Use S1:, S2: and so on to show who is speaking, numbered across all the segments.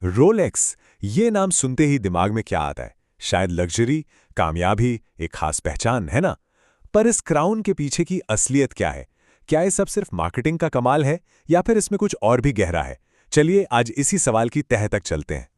S1: Rolex, ये नाम सुनते ही दिमाग में क्या आता है? शायद लग्जरी, कामयाबी, एक खास पहचान, है ना? पर इस क्राउन के पीछे की असलियत क्या है? क्या ये सब सिर्फ मार्केटिंग का कमाल है या फिर इसमें कुछ और भी गहरा है? चलिए आज इसी सवाल की तह तक चलते हैं।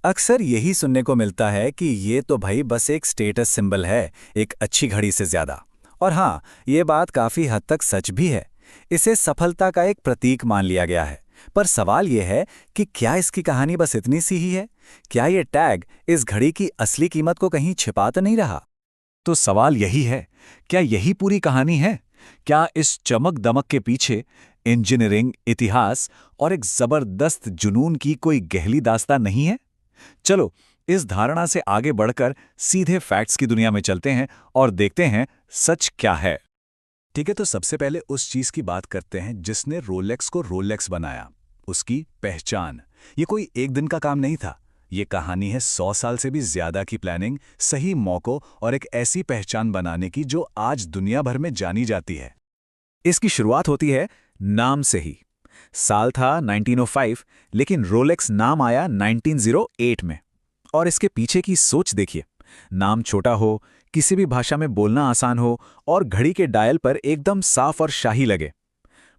S2: अक्सर यही सुनने को मिलता है कि ये तो भाई बस एक स्टेटस सिंबल है, एक अच्छी घड़ी से ज्यादा। और हाँ, ये बात काफी हद तक सच भी है। इसे सफलता का एक प्रतीक मान लिया गया है। पर सवाल ये है कि क्या इसकी कहानी बस इतनी सी ही है? क्या ये टैग इस घड़ी की असली कीमत को कहीं छिपा तो नहीं रहा?
S3: तो सवाल यही है, क्या यही पूरी कहानी है? क्या इस चमक दमक के पीछे इंजीनियरिंग, इतिहास और एक जबरदस्त जुनून की कोई गहरी दास्तान नहीं है? चलो, इस धारणा से आगे बढ़कर सीधे फैक्ट्स की दुनिया में चलते हैं और देखते हैं सच क्या है।
S1: ठीक है, तो सबसे पहले उस चीज की बात करते हैं जिसने रोलेक्स को रोलेक्स बनाया। उसकी पहचान। ये कोई एक दिन का काम नहीं था। ये कहानी है 100 साल से भी ज्यादा की प्लानिंग, सही मौकों और एक ऐसी पहचान बनाने की जो आज दुनिया भर में जानी जाती है।
S3: इसकी शुरुआत होती है नाम से ही। साल था 1905, लेकिन रोलेक्स नाम आया 1908 में। और इसके पीछे की सोच देखिए। नाम छोटा हो, किसी भी भाषा में बोलना आसान हो और घड़ी के डायल पर एकदम साफ और शाही लगे।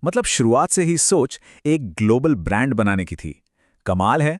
S3: मतलब शुरुआत से ही सोच एक ग्लोबल ब्रांड बनाने की थी। कमाल है।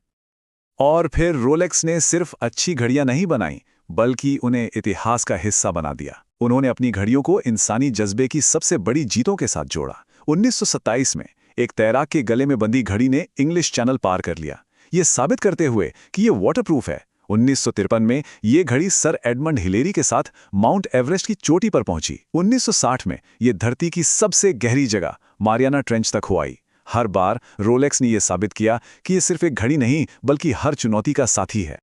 S4: और फिर रोलेक्स ने सिर्फ अच्छी घड़ियां नहीं बनाई, बल्कि उन्हें इतिहास का हिस्सा बना दिया। उन्होंने अपनी घड़ियों को इंसानी जज्बे की सबसे बड़ी जीतों के साथ जोड़ा। 1927 में एक तैराक के गले में बंधी घड़ी ने इंग्लिश चैनल पार कर लिया, ये साबित करते हुए कि ये वाटरप्रूफ है। 1953 में ये घड़ी सर एडमंड हिलेरी के साथ माउंट एवरेस्ट की चोटी पर पहुंची। 1960 में ये धरती की सबसे गहरी जगह मारियाना ट्रेंच तक हो आई। हर बार रोलेक्स ने यह साबित किया कि ये सिर्फ एक घड़ी नहीं, बल्कि हर चुनौती का साथी है।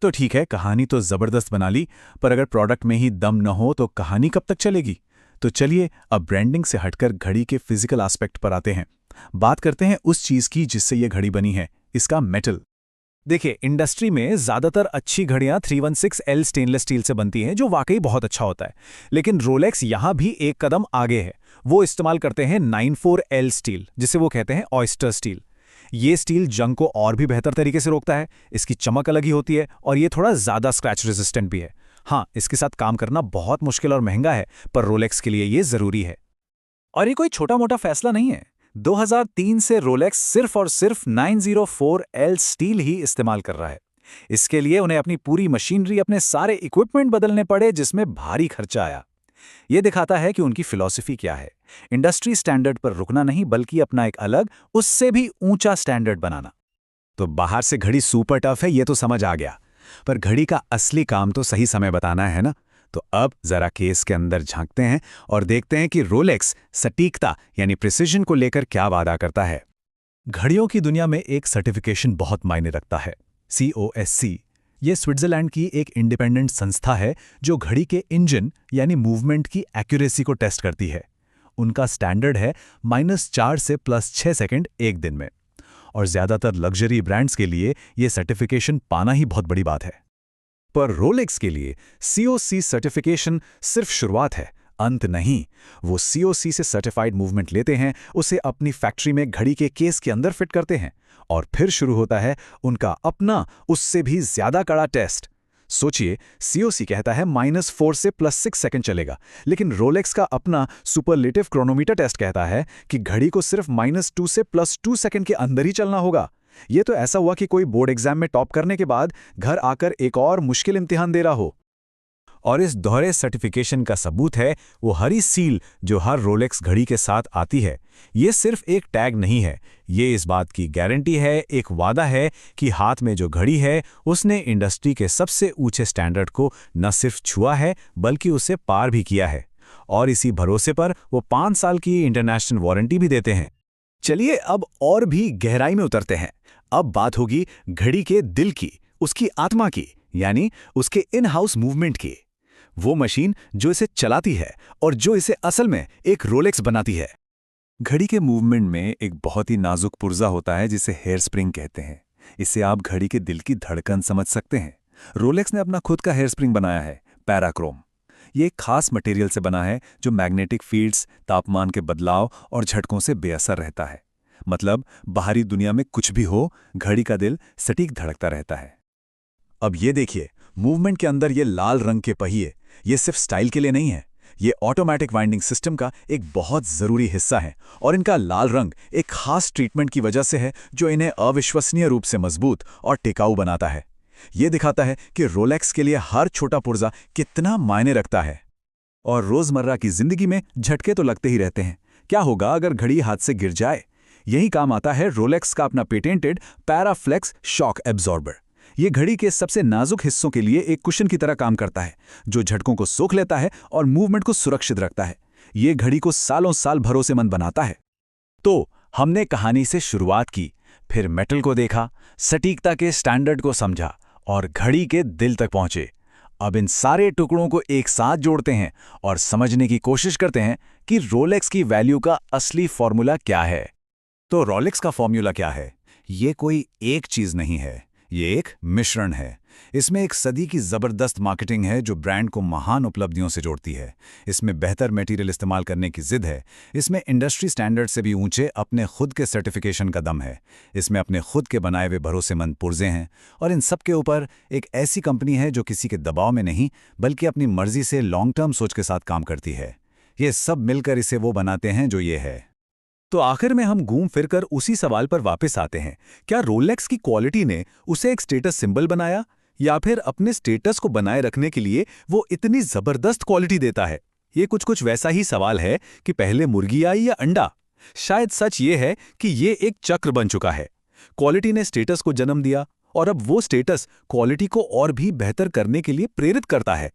S3: तो ठीक है, कहानी तो जबरदस्त बना ली, पर अगर प्रोडक्ट में ही दम न हो तो कहानी कब तक चलेगी? तो चलिए अब ब्रांडिंग से हटकर घड़ी के फिजिकल एस्पेक्ट पर आते हैं। बात करते हैं उस चीज की जिससे ये घड़ी बनी है, इसका मेटल। देखिए, इंडस्ट्री में ज्यादातर अच्छी घड़ियां 316L स्टेनलेस स्टील से बनती हैं, जो वाकई बहुत अच्छा होता है। लेकिन रोलेक्स यहां भी एक कदम आगे है। वो इस्तेमाल करते हैं 94L स्टील, जिसे वो कहते हैं ऑयस्टर स्टील। ये स्टील जंग को और भी बेहतर तरीके से रोकता है। इसकी चमक अलग ही होती है और ये थोड़ा ज्यादा स्क्रैच रेजिस्टेंट भी है। हाँ, इसके साथ काम करना बहुत मुश्किल और महंगा है, पर रोलेक्स के लिए ये जरूरी है। और ये कोई छोटा मोटा फैसला नहीं है। 2003 से रोलेक्स सिर्फ और सिर्फ 904L स्टील ही इस्तेमाल कर रहा है। इसके लिए उन्हें अपनी पूरी मशीनरी, अपने सारे इक्विपमेंट बदलने पड़े, जिसमें भारी खर्चा आया। ये दिखाता है कि उनकी फिलॉसफी क्या है। इंडस्ट्री स्टैंडर्ड पर रुकना नहीं, बल्कि अपना एक अलग, उससे भी ऊंचा स्टैंडर्ड बनाना।
S1: तो बाहर से घड़ी सुपर टफ है, ये तो समझ आ गया। पर घड़ी का असली काम तो सही समय बताना है ना? तो अब जरा केस के अंदर झांकते हैं और देखते हैं कि रोलेक्स सटीकता यानी प्रिसिजन को लेकर क्या वादा करता है। घड़ियों की दुनिया में एक सर्टिफिकेशन बहुत मायने रखता है, COSC। ये स्विट्जरलैंड की एक इंडिपेंडेंट संस्था है जो घड़ी के इंजन यानी मूवमेंट की एक्यूरेसी को टेस्ट करती है। उनका स्टैंडर्ड है -4 से +6 सेकंड एक दिन में। और ज्यादातर लग्जरी ब्रांड्स के लिए ये सर्टिफिकेशन पाना ही बहुत बड़ी बात है। पर रोलेक्स के लिए COC सर्टिफिकेशन सिर्फ शुरुआत है, अंत नहीं। वो COC से सर्टिफाइड मूवमेंट लेते हैं, उसे अपनी फैक्ट्री में घड़ी के केस के अंदर फिट करते हैं और फिर शुरू होता है उनका अपना, उससे भी ज्यादा कड़ा टेस्ट। सोचिए, COC कहता है -4 से +6 सेकंड चलेगा, लेकिन रोलेक्स का अपना सुपरलेटिव क्रोनोमीटर टेस्ट कहता है कि घड़ी को सिर्फ -2 से +2 सेकंड के अंदर ही चलना होगा। ये तो ऐसा हुआ कि कोई बोर्ड एग्जाम में टॉप करने के बाद घर आकर एक और मुश्किल इम्तिहान दे रहा हो। और इस दोहरे सर्टिफिकेशन का सबूत है वो हरी सील जो हर रोलेक्स घड़ी के साथ आती है। ये सिर्फ एक टैग नहीं है, ये इस बात की गारंटी है, एक वादा है कि हाथ में जो घड़ी है उसने इंडस्ट्री के सबसे ऊंचे स्टैंडर्ड को न सिर्फ छुआ है, बल्कि उसे पार भी किया है। और इसी भरोसे पर वो 5 साल की इंटरनेशनल वारंटी भी देते हैं। चलिए अब और भी गहराई में उतरते हैं। अब बात होगी घड़ी के दिल की, उसकी आत्मा की, यानी उसके इन हाउस मूवमेंट की। वो मशीन जो इसे चलाती है और जो इसे असल में एक रोलेक्स बनाती है। घड़ी के मूवमेंट में एक बहुत ही नाजुक पुर्जा होता है जिसे हेयर स्प्रिंग कहते हैं। इससे आप घड़ी के दिल की धड़कन समझ सकते हैं। रोलेक्स ने अपना खुद का हेयर स्प्रिंग बनाया है, पैराक्रोम। ये एक खास मटेरियल से बना है जो मैग्नेटिक फील्ड्स, तापमान के बदलाव और झटकों से बेअसर रहता है।
S3: मतलब बाहरी दुनिया में कुछ भी हो, घड़ी का दिल सटीक धड़कता रहता है।
S1: अब ये देखिए, मूवमेंट के अंदर ये लाल रंग के पहिए, ये सिर्फ स्टाइल के लिए नहीं है, ये ऑटोमेटिक वाइंडिंग सिस्टम का एक बहुत ज़रूरी हिस्सा है। और इनका लाल रंग एक खास ट्रीटमेंट की वजह से है जो इन्हें अविश्वसनीय रूप से मजबूत और टिकाऊ बनाता है। ये दिखाता है कि रोलेक्स के लिए हर छोटा पुर्जा कितना मायने रखता है। और रोज़मर्रा की जिंदगी में झटके तो लगते ही रहते हैं। क्या होगा अगर घड़ी हाथ से गिर जाए? यही काम आता है रोलेक्स का अपना पेटेंटेड पैराफ्लेक्स शॉक एब्जॉर्बर। ये घड़ी के सबसे नाजुक हिस्सों के लिए एक कुशन की तरह काम करता है, जो झटकों को सोख लेता है और मूवमेंट को सुरक्षित रखता है। ये घड़ी को सालों साल भरोसेमंद बनाता है। तो हमने कहानी से शुरुआत की, फिर मेटल को देखा, सटीकता के स्टैंडर्ड को समझा और घड़ी के दिल तक पहुंचे। अब इन सारे टुकड़ों को एक साथ जोड़ते हैं और समझने की कोशिश करते हैं कि रोलेक्स की वैल्यू का असली फॉर्मूला क्या है। तो रोलेक्स का फॉर्मूला क्या है? ये कोई एक चीज नहीं है, ये एक मिश्रण है। इसमें एक सदी की जबरदस्त मार्केटिंग है जो ब्रांड को महान उपलब्धियों से जोड़ती है। इसमें बेहतर मटेरियल इस्तेमाल करने की जिद है। इसमें इंडस्ट्री स्टैंडर्ड से भी ऊंचे अपने खुद के सर्टिफिकेशन का दम है। इसमें अपने खुद के बनाए हुए भरोसेमंद पुर्जे हैं। और इन सब के ऊपर एक ऐसी कंपनी है जो किसी के दबाव में नहीं बल्कि अपनी मर्जी से लॉन्ग टर्म सोच के साथ काम करती है। ये सब मिलकर इसे वो बनाते हैं जो ये है।
S3: तो आखिर में हम घूम फिरकर उसी सवाल पर वापस आते हैं, क्या रोलेक्स की क्वालिटी ने उसे एक स्टेटस सिंबल बनाया, या फिर अपने स्टेटस को बनाए रखने के लिए वो इतनी जबरदस्त क्वालिटी देता है? ये कुछ वैसा ही सवाल है कि पहले मुर्गी आई या अंडा। शायद सच ये है कि ये एक चक्र बन चुका है। क्वालिटी ने स्टेटस को जन्म दिया और अब वो स्टेटस क्वालिटी को और भी बेहतर करने के लिए प्रेरित करता है।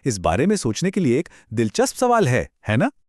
S3: इस बारे में सोचने के लिए एक दिलचस्प सवाल है ना?